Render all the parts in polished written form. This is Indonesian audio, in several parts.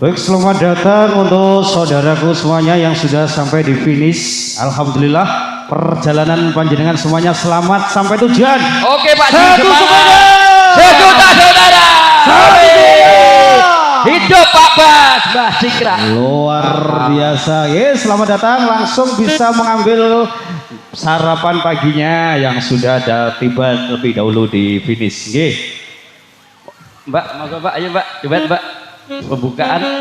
Baik, selamat datang untuk saudaraku semuanya yang sudah sampai di finish. Alhamdulillah perjalanan panjenengan semuanya selamat sampai tujuan. Oke Pak Ji, Satu semuanya. sejuta saudara. Hidup Pak Bas, Mbah Cikra. Luar biasa. Yes, selamat datang. Langsung bisa mengambil sarapan paginya yang sudah ada tiba lebih dahulu di finish. Nggih. Mbak, monggo Mbak, ayo Mbak, coba Mbak. Pembukaan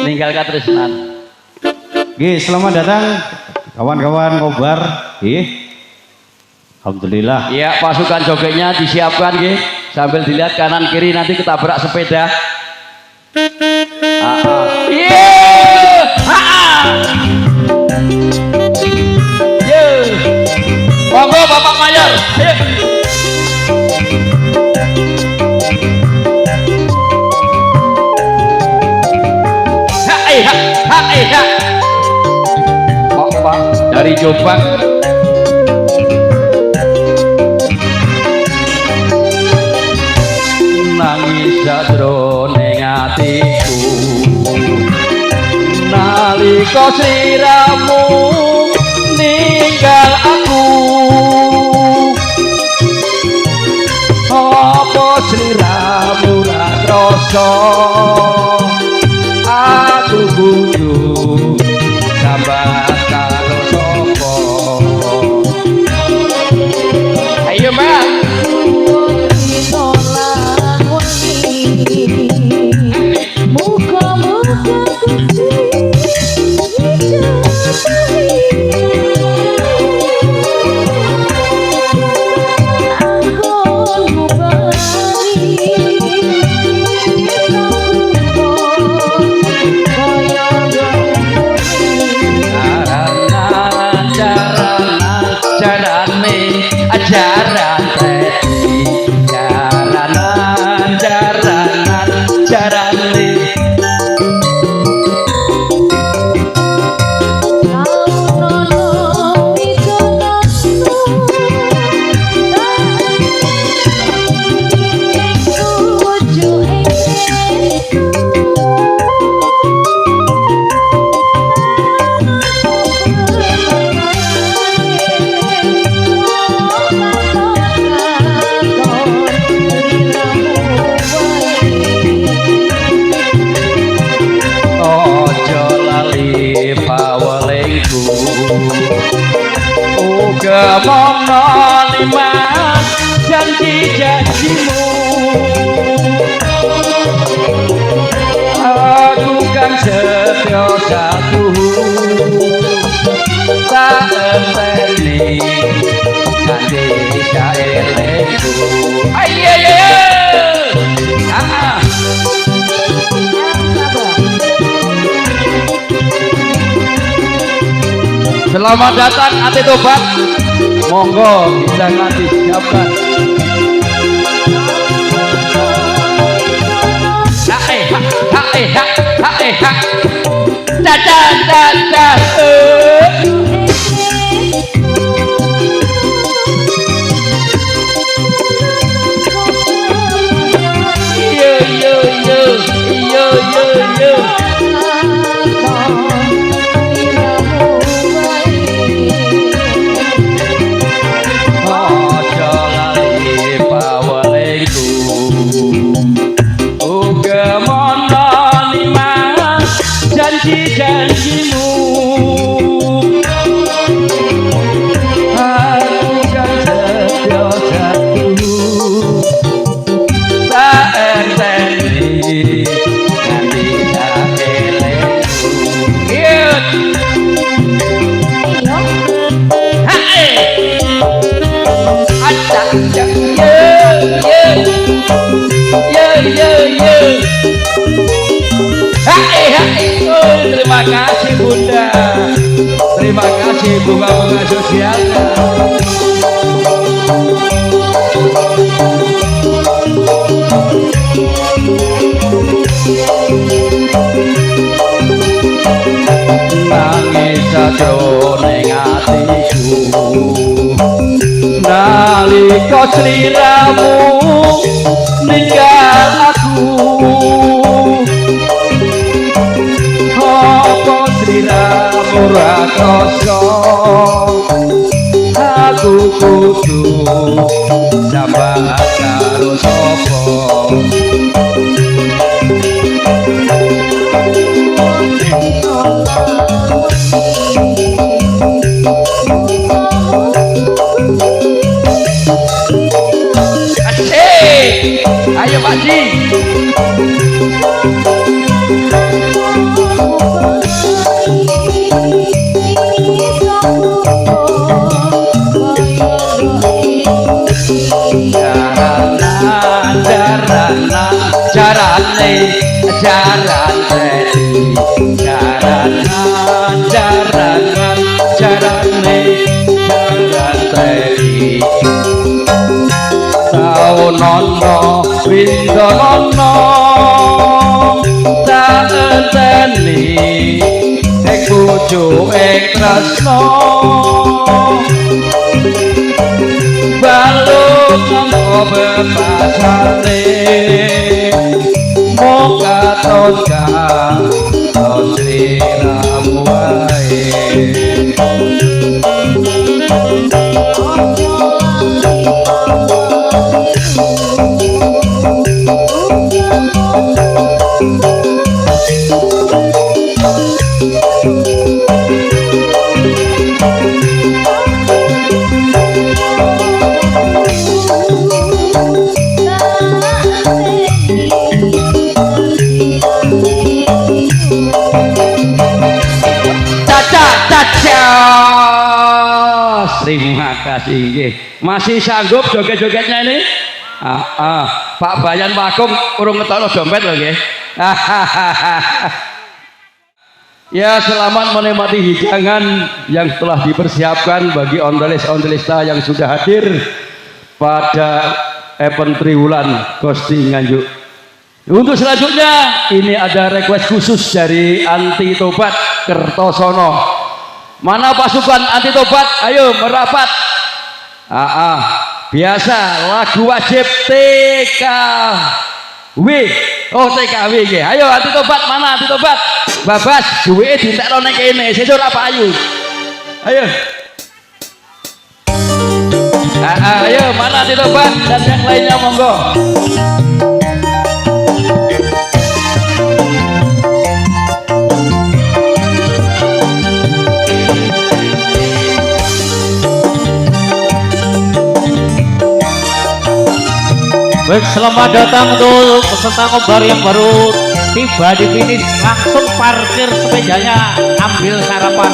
ninggalkan tresnan. Nggih, selamat datang kawan-kawan ngobar. Nggih. Alhamdulillah. Iya, pasukan jogetnya disiapkan nggih. Sambil dilihat kanan kiri nanti ketabrak sepeda. Iya. Yo. Monggo Bapak Mayor. Ayo. Pak dari Jombang. Nangis jroning atiku nalika sliramu ninggal aku. Apa sliramu ra krasa aku kudu sambat karo sapa. Ayo Mbak. Kemono liman janji-janjimu, aku kan setia satu tak enteni nanti saelengku. Ayo selamat datang Ati Tobat. Monggo jangan disiapkan. Janjimu aku kan setia satu tak enteni nanti tak elengku. Terima kasih Bunda, terima kasih bunga-bunga sosialnya. Nangis jroning atiku nalika sliramu ninggal aku. krasa aku kudu sambah karo sapa asik ayo Pak Ji. Nono windono tak enteni nek pucuke tresno balung mongko bebasane mong katon katon sliramu wae. Terima kasih nggih. Masih sanggup joget-jogetnya ini? Pak Bayan Wakung urung ngetokno dompet lho nggih. Ya, selamat menikmati hidangan yang telah dipersiapkan bagi ontelis-ontelista yang sudah hadir pada event Triwulan Gusti Nganjuk. Untuk selanjutnya ini ada request khusus dari Anti Tobat Kertosono. Mana pasukan Anti Tobat? Ayo merapat. Biasa lagu wajib TKW. Oh TKW nggih. Ayo Anti Tobat, mana Anti Tobat? Babas duwike dientekno nek kene, sesuk ora payu. Ayo. Ayo mana Anti Tobat dan yang lainnya monggo. Baik, selamat datang untuk peserta nobar yang baru tiba di finish. Langsung parkir sepedanya, ambil sarapan.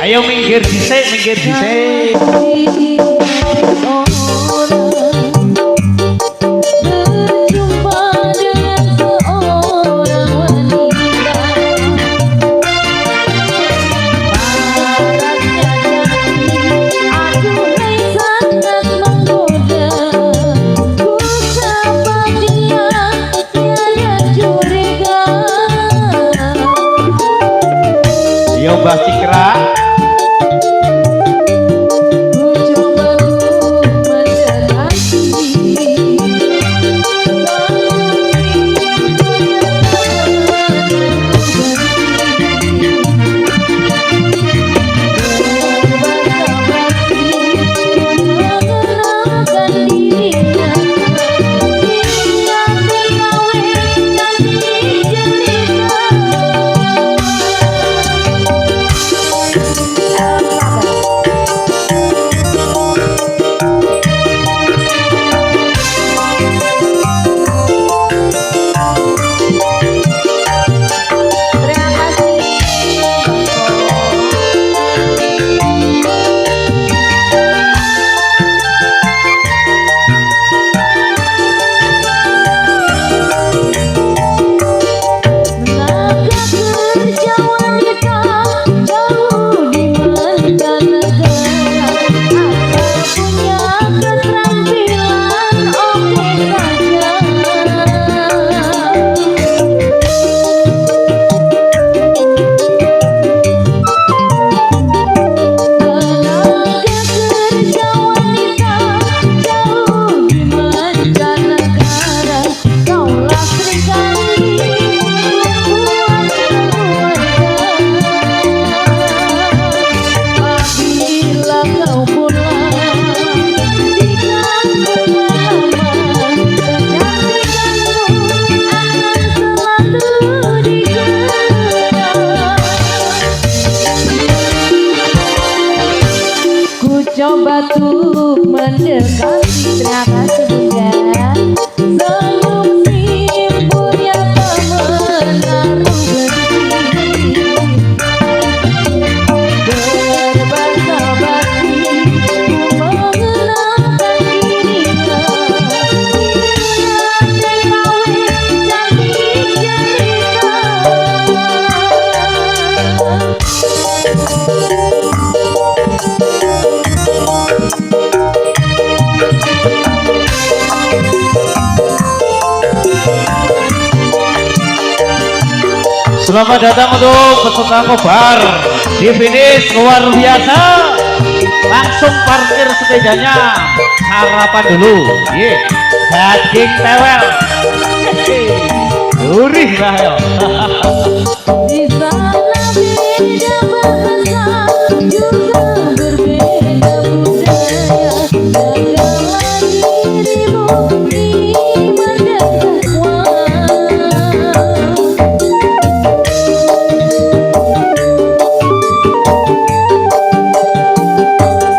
Ayo minggir dhisik, minggir dhisik. Mbah Cikra mencoba untuk mendekati. Terima kasih Bunda. Senyum simpul yang menaruh besi. Berbahasa-basi ku mengenalkan dirinya. Dia TKW cantik jelita. Selamat datang untuk peserta kobar di finish luar biasa. Langsung parkir sepedanya, sarapan dulu. Daging tewel. Gurih lah ya. Di sana beda bahasa, juga berbeda budaya. Jagalah dirimu di berdakwah.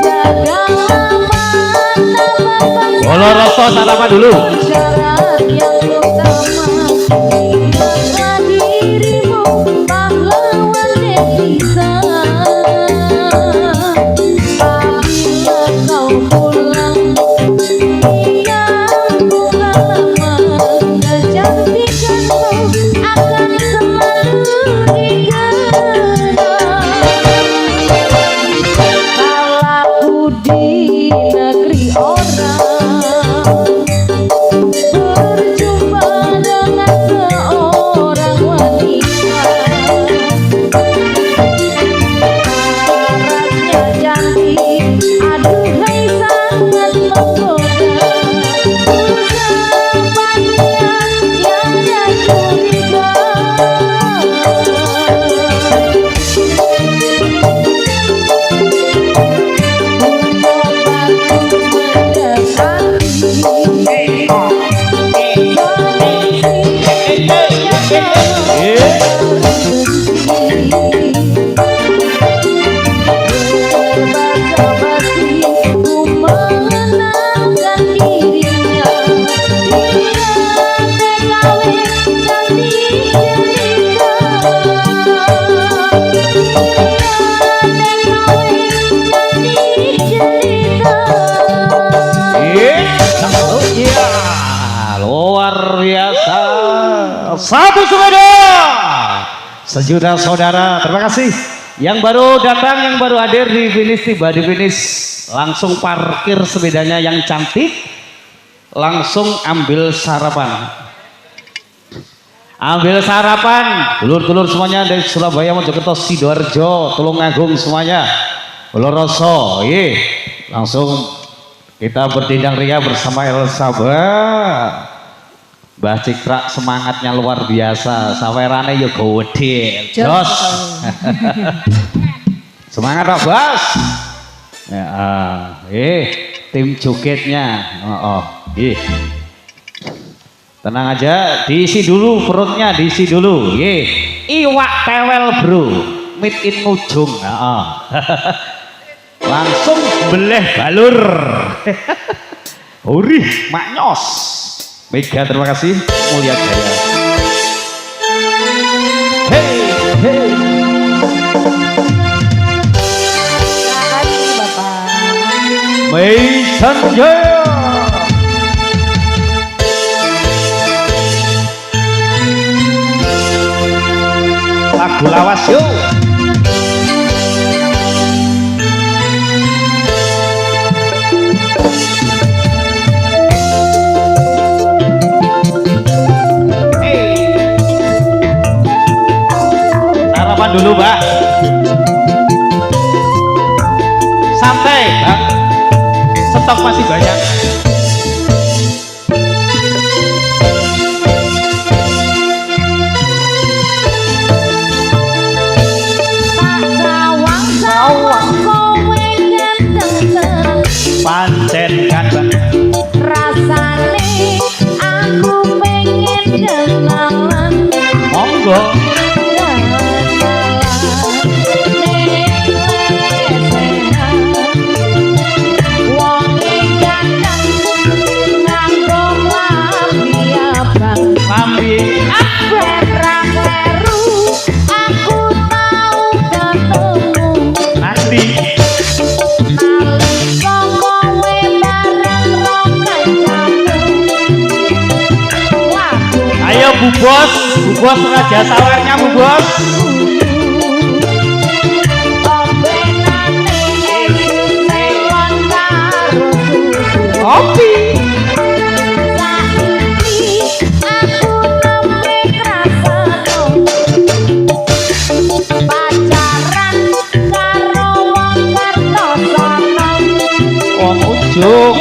Jagalah martabat Bolo rasa sarapan dulu. syarat yang utama. Ingatlah dirimu pahlawan devisa. Apabila kau pulang, yang bunga lama kecantikanmu akan selalu dikenang. Kalaku di negeri orang, berjumpa dengan seorang wanita. Parasnya cantik, aduhai sangat menggoda. Ucapannya tiada curiga. Luar biasa. Satu sepeda. Sejuta saudara, terima kasih. Yang baru datang, yang baru hadir di finish, tiba di finish, langsung parkir sepedanya yang cantik, langsung ambil sarapan. Ambil sarapan, dulur-dulur semuanya dari Surabaya, Mojokerto, Sidoarjo, Tulungagung semuanya. Oloroso, langsung kita berdindang ria bersama Elsa. Mbah Cikra semangatnya luar biasa. Sawerane yo gede. Jos. Semangat Pak Bos. Ya, tim jogetnya. Tenang aja, diisi dulu perutnya, diisi dulu. Iwak tewel bro, meet in Ujung. Langsung beleh balur. Urih maknyos. Mega, terima kasih. Mulia Jaya. Hey, hey. Terima kasih Bapak. Meisan Jaya. Lagu lawas yuk. Sarapan dulu, Mbak. Santai, Mbak. Stok masih banyak. Sawang kowe ganteng, Pancen kan, Mbak. rasane aku pengen kenalan. Monggo. Bu Bos Raja Sawernya Bu Bos. Kopi. Wong ujuk.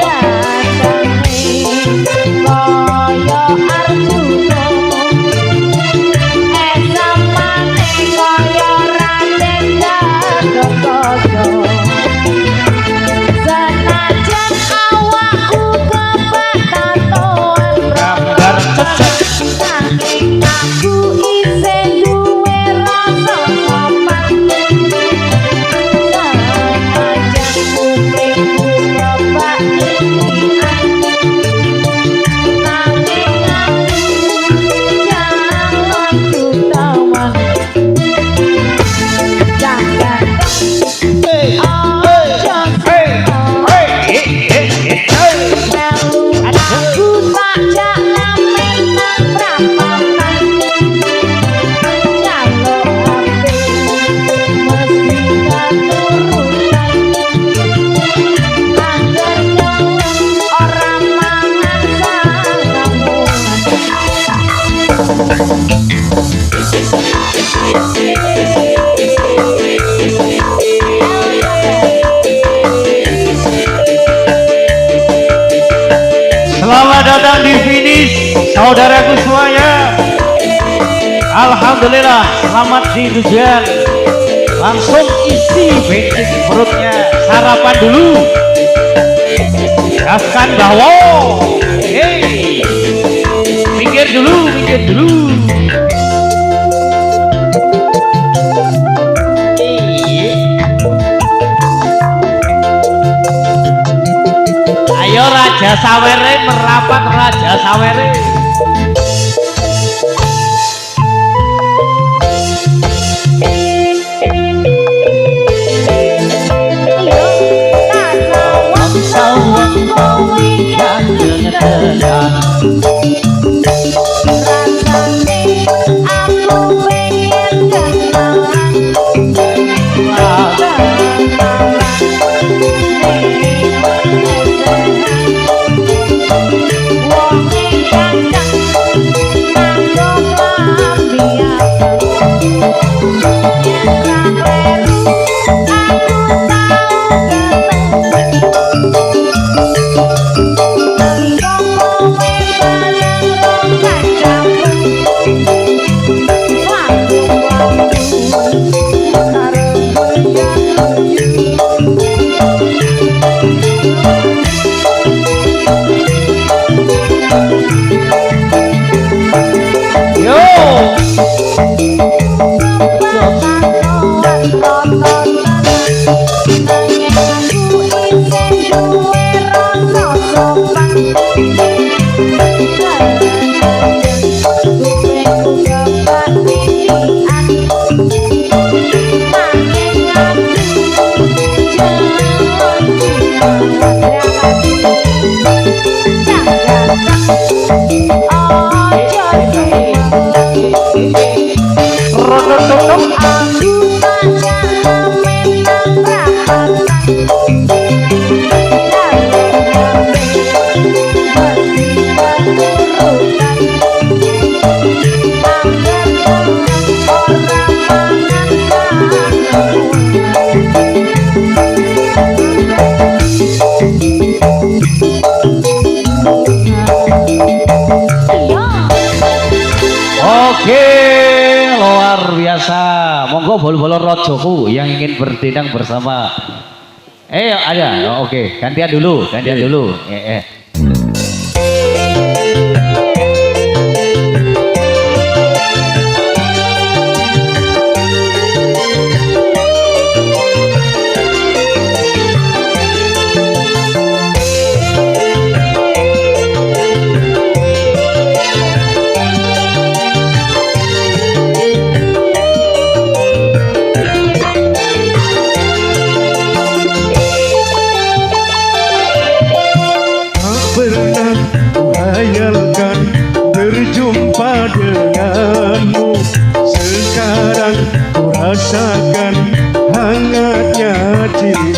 Selamat datang di finish saudaraku semuanya. Alhamdulillah selamat di tujuan. Langsung isi bensin perutnya, sarapan dulu. Gaskan bahwa hey, minggir dulu. Ayo Raja Sawere merapat Raja Sawere. Oke, luar biasa. Monggo bolo-bolo rojoku yang ingin berdendang bersama. Ada. Oke, gantian dulu.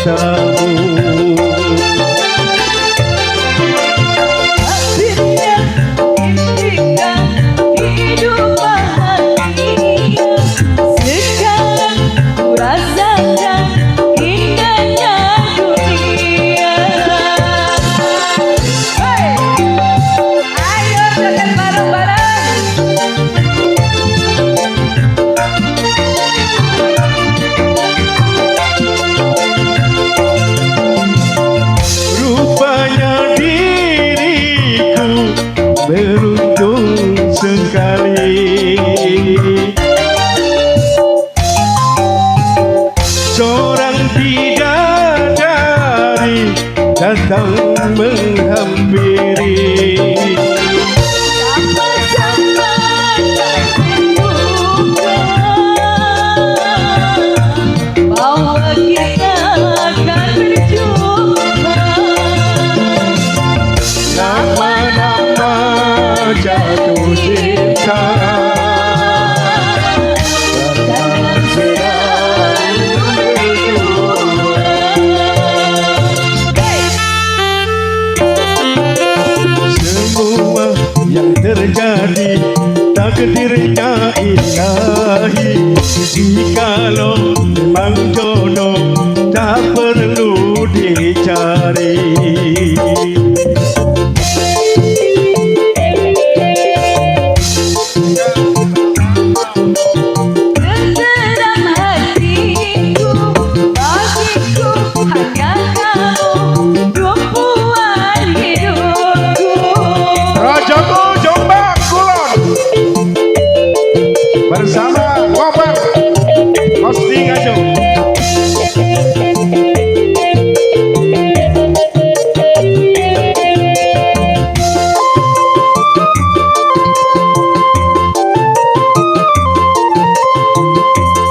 cintamu. Akhirnya impikan hidup bahagia. Sekarang ku rasakan indahnya dunia. Hey, ayo joget bareng-bareng. Rupanya diriku beruntung sekali, seorang bidadari datang menghampiri. Sama-sama terbuka bahwa kita akan berjumpa. Lama-lama jatuh cinta, Dan selalu berdua. semua yang terjadi takdirnya ilahi. Jikalau memang jodoh tak perlu dicari. Tenteram hatiku, bagiku hanya kamu, tumpuan hidupku. Rajaku Jombang Kulon bersama Gobang Kosti Ngaju.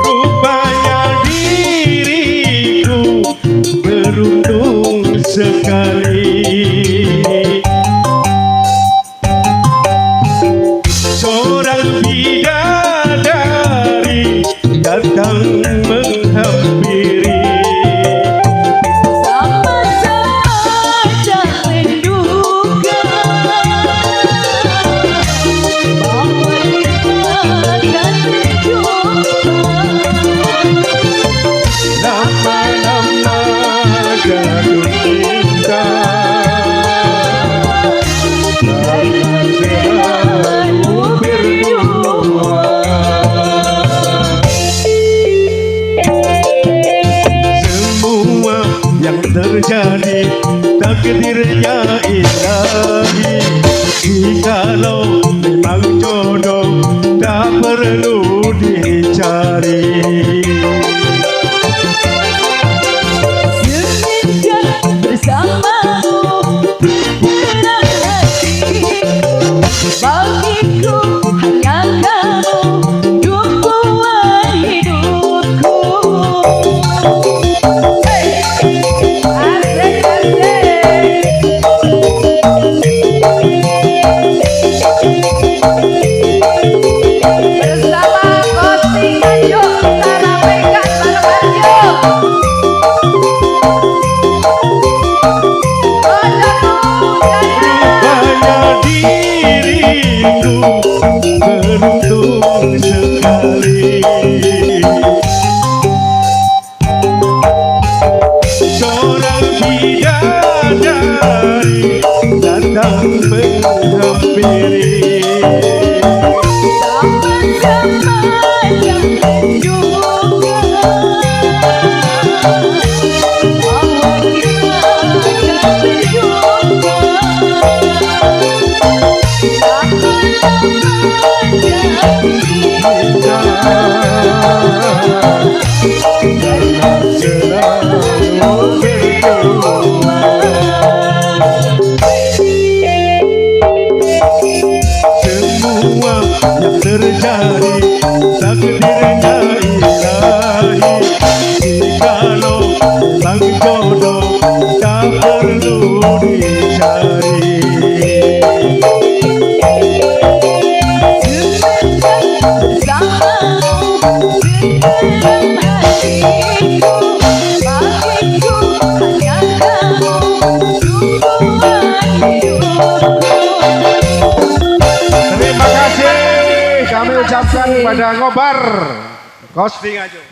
Rupanya diriku beruntung sekali, seorang bidadari datang menghampiri. Sama-sama jangan duga bahwa kita akan berjumpa. Lama-lama jatuh cinta, Dan selalu berdua. semua yang terjadi takdirnya ilahi. Jikalau memang jodoh tak perlu dicari. Semenjak bersamamu, tenteram hatiku, bagiku hanya kamu, tumpuan hidupku. Hey, asik bersama Kosti Ngaju, kita ramaikan bareng-bareng yuk. Rupanya diriku beruntung sekali, seorang bidadari datang menghampiri. Sama-sama jangan duga bahwa kita akan berjumpa. Lama-lama jatuh cinta, Dan selalu berdua. Semua yang terjadi takdirnya ilahi. Jikalau memang jodoh tak perlu dicari. bersamamu, tenteram hatiku, bagiku daripada ngobar. Ghosting aja.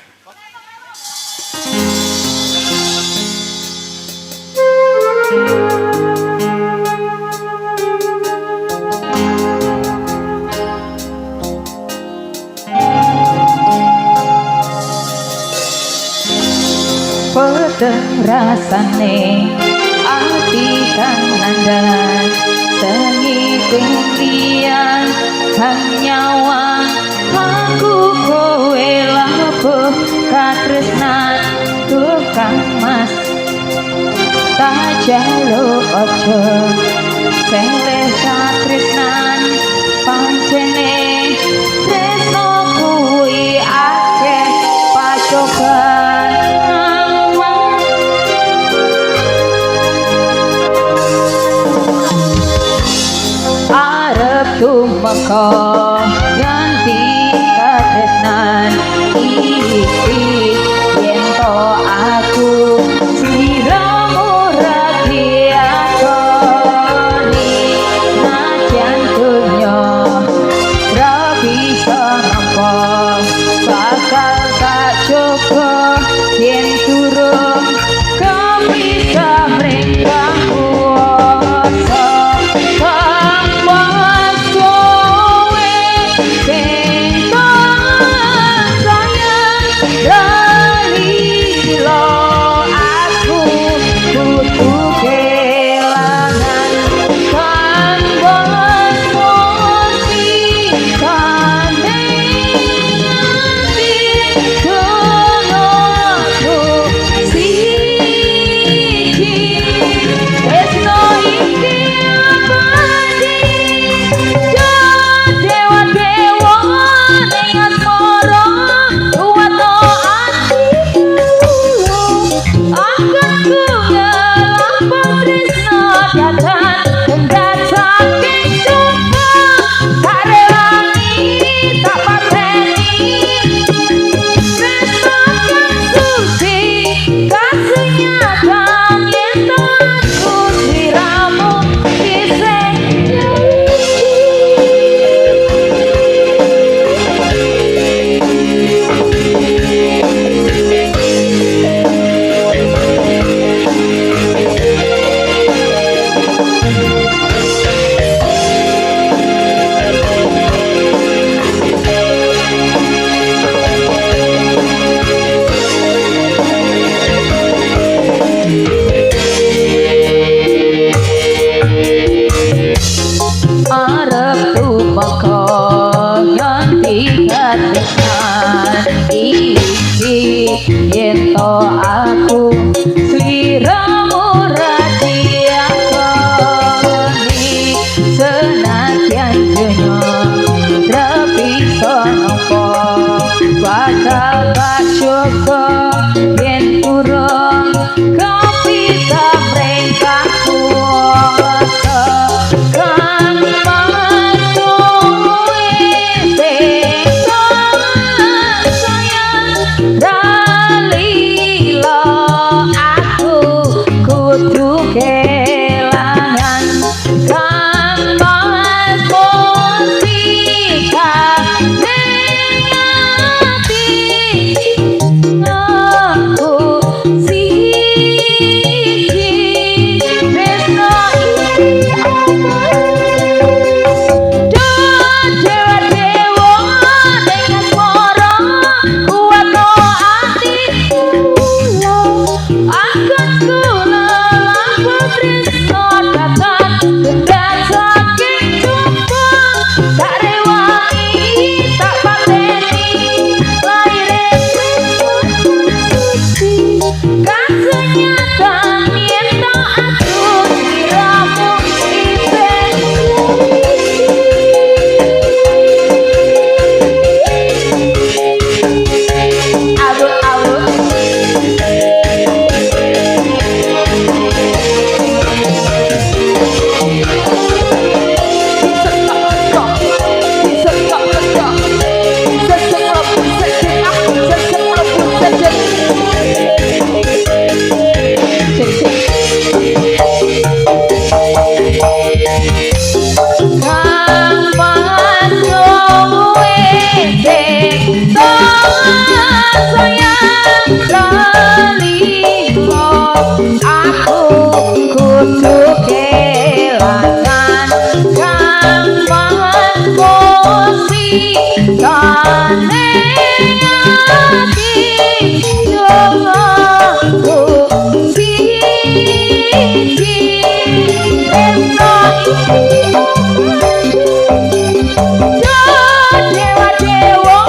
Pedeng rasane ati kang nandan sengi lian kang nyawang aku kowe labuh katresnan tukang mas tak jaluk ojo seleh katresnan pancene tresno kuwi akeh pacoban arep tumeka ganti katresnan iki yen to aku siramu ora diakoni najan donya ora bisa nampa bakal tak coba yen durung bisa mrengkang kuasa kang mas kowe aku kudu kelangan gampang emosi kane ati jongoku siji ento dewa-dewa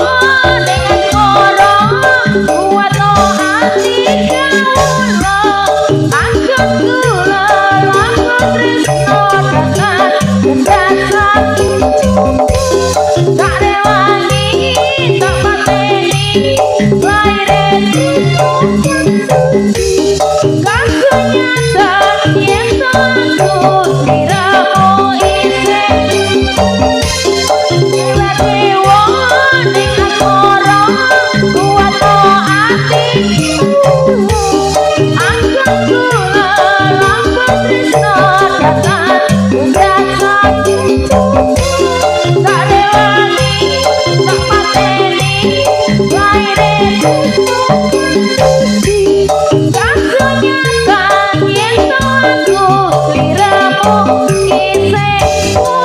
dengan korong kuat no hati kawula angkat kula lamun tresno dakan dasan tak rewani tak pateni laire kasunyata yen aku sliramu isih dewa-dewa ning akara kuat no ati angkat kula lamun tresno dakan dasan tak rewani tak pateni laire kasunyata yen aku sliramu isih